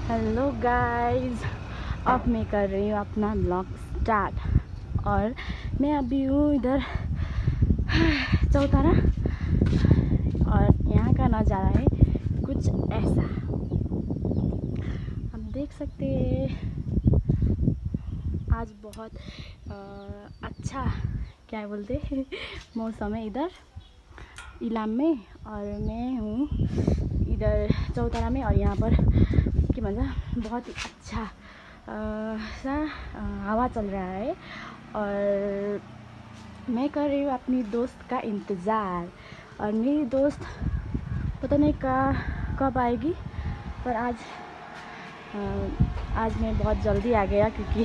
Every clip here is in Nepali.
हेलो गाइस, अब मैं कर रही हूँ अपना ब्लॉग स्टार्ट और मैं अभी हूँ इधर चौतारा और यहाँ का नज़ारा है कुछ ऐसा। हम देख सकते हैं आज बहुत अच्छा क्या बोलते हैं मौसम है इधर इलाम में और मैं हूँ इधर चौतारा में और यहाँ पर के भन्छ बहुत ही अच्छा सा हवा चल रहा है और मैं कर रही हूँ अपनी दोस्त का इंतज़ार और मेरी दोस्त पता नहीं कब आएगी पर आज मैं बहुत जल्दी आ गया क्योंकि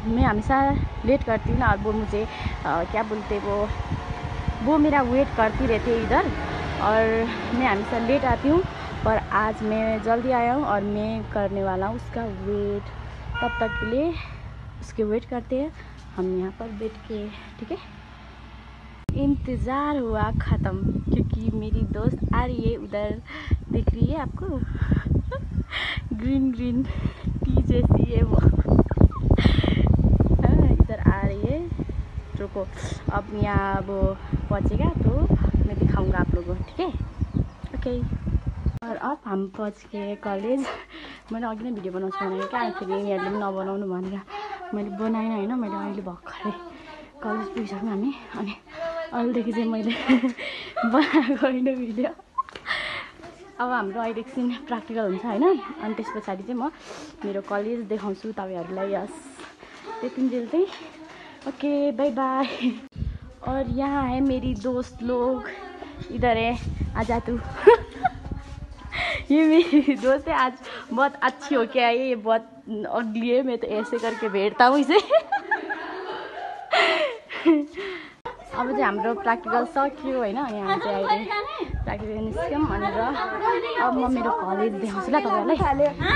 मैं हमेशा लेट करती हूँ ना और वो मुझे क्या बोलते वो मेरा वेट करती रहती है इधर और मैं हमेशा लेट आती हूँ पर आज मैं जल्दी आया हूँ और मैं करने वाला हूँ उसका वेट। तब तक के लिए उसके वेट करते हैं हम यहाँ पर बैठ के, ठीक है। इंतज़ार हुआ ख़त्म क्योंकि मेरी दोस्त आ रही है, उधर दिख रही है आपको ग्रीन टी जैसी है वो इधर आ रही है। रुको अब यहाँ वो पहुँचेगा तो मैं दिखाऊंगा आप लोगों को, ठीक है। ओके और अब हम पहुँच गए कलेज। मैले अघि नै भिडियो बनाउँछु भनेको क्या, फेरि यिनीहरूले पनि नबनाउनु भनेर मैले बनाएन होइन। मैले अहिले भर्खरै कलेज पुगिसक्यौँ हामी अनि अहिलेदेखि चाहिँ मैले बनाएको होइन भिडियो। अब हाम्रो अहिले एकछिन प्र्याक्टिकल हुन्छ होइन अनि त्यस पछाडि चाहिँ म मेरो कलेज देखाउँछु तपाईँहरूलाई। यस त्यतिन्जेल चाहिँ ओके बाय बाय। और यहाँ है मेरी दोस्त लोग, इधर है आजा तू ये मेरी दोस्त है, आज बहुत अच्छी होके आई है, ये बहुत अगली है, मैं तो ऐसे करके बैठता हूँ इसे अब चाहिँ हाम्रो प्र्याक्टिकल सक्यो होइन। यहाँ चाहिँ अहिले प्र्याक्टिकल निस्क्यौँ भनेर अब म मेरो कलेज देखाउँछु ल तपाईँहरूलाई।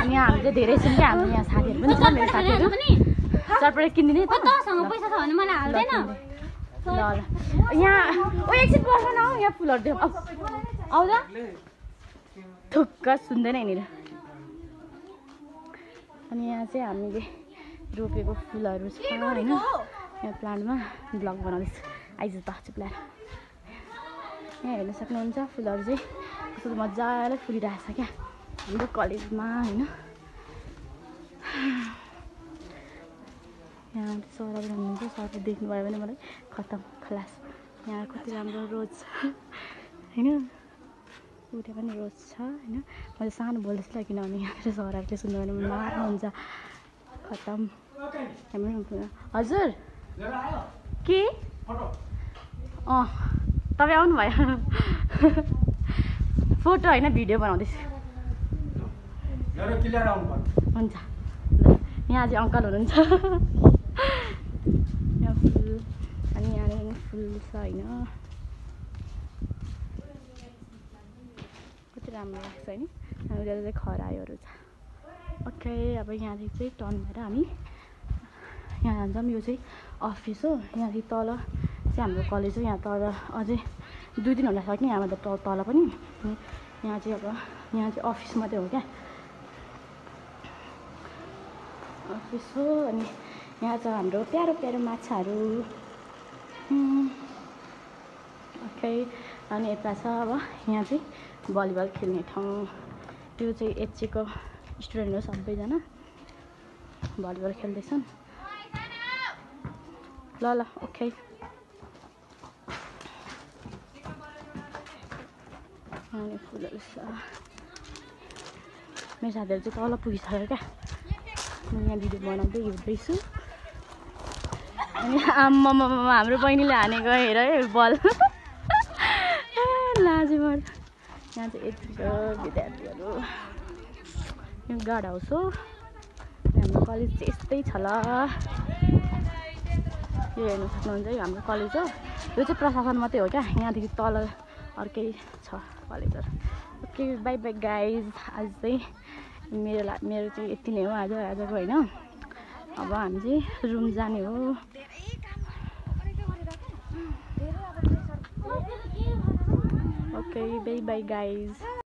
अनि यहाँ हामी चाहिँ धेरै छौँ क्या, हाम्रो यहाँ साथीहरू पनि छ, मेरो साथीहरू चटपटे किनिदिने ल यहाँ एकछिन बस्न न हौ, यहाँ फुलहरू देऊ आउँदा थुक्क सुन्दैन यिनीहरू। अनि यहाँ चाहिँ हामीले रोपेको फुलहरू छ होइन। यहाँ प्लान्टमा ब्लग बनाउँदैछु, आइज त चुप्लाएर। यहाँ हेर्न सक्नुहुन्छ फुलहरू चाहिँ कस्तो मजाले फुलिरहेको छ क्या हाम्रो कलेजमा होइन। यहाँ सरहरू हुनुहुन्छ, सरले देख्नुभयो भने मलाई खतम खलास। यहाँ कति राम्रो रोज छ होइन, उता पनि रोज छ होइन। मैले सानो बोल्दैछु ल किनभने यहाँनिर सरहरूले सुन्यो भने मार्नुहुन्छ खतम। हजुर के तपाईँ आउनुभयो फोटो होइन भिडियो बनाउँदैछु। हुन्छ यहाँ चाहिँ अङ्कल हुनुहुन्छ यहाँ फुल अनि यहाँ फुल छ होइन, कति राम्रो लाग्छ होइन। अनि उता चाहिँ खरायोहरू छ। ओके अब यहाँदेखि चाहिँ टर्न भएर हामी यहाँ जान्छौँ। यो चाहिँ अफिस हो, यहाँदेखि तल चाहिँ हाम्रो कलेज हो। यहाँ तल अझै 2 दिन हुन सक्ने यहाँबाट तल पनि। यहाँ चाहिँ अब यहाँ चाहिँ अफिस मात्रै हो क्या, अफिस हो। अनि यहाँ छ हाम्रो प्यारो प्यारो माछाहरू। ओके अनि यता छ अब यहाँ चाहिँ भलिबल खेल्ने ठाउँ। त्यो चाहिँ एचएको स्टुडेन्ट हो, सबैजना भलिबल खेल्दैछन्। ल ओके अनि फुलहरू छ। मेरो साथीहरू चाहिँ तल पुगिसक्यो क्या, म यहाँ भिडियो बनाउँदै हिँड्दैछु। अनि आम्मामा हाम्रो बहिनीले हानेको हेर है बल लाजे मर। यहाँ चाहिँ यतिको विद्यार्थीहरू, यो गार्ड हाउस हो। हाम्रो कलेज चाहिँ यस्तै छ ल, यो हेर्नु सक्नुहुन्छ यो हाम्रो कलेज हो। यो चाहिँ प्रशासन मात्रै हो क्या, यहाँदेखि तल अर्कै छ कलेजहरू। Okay by by guys. आज चाहिँ मेरो चाहिँ यति नै हो आजको होइन। अब हामी चाहिँ रुम जाने हो। Okay by by guys.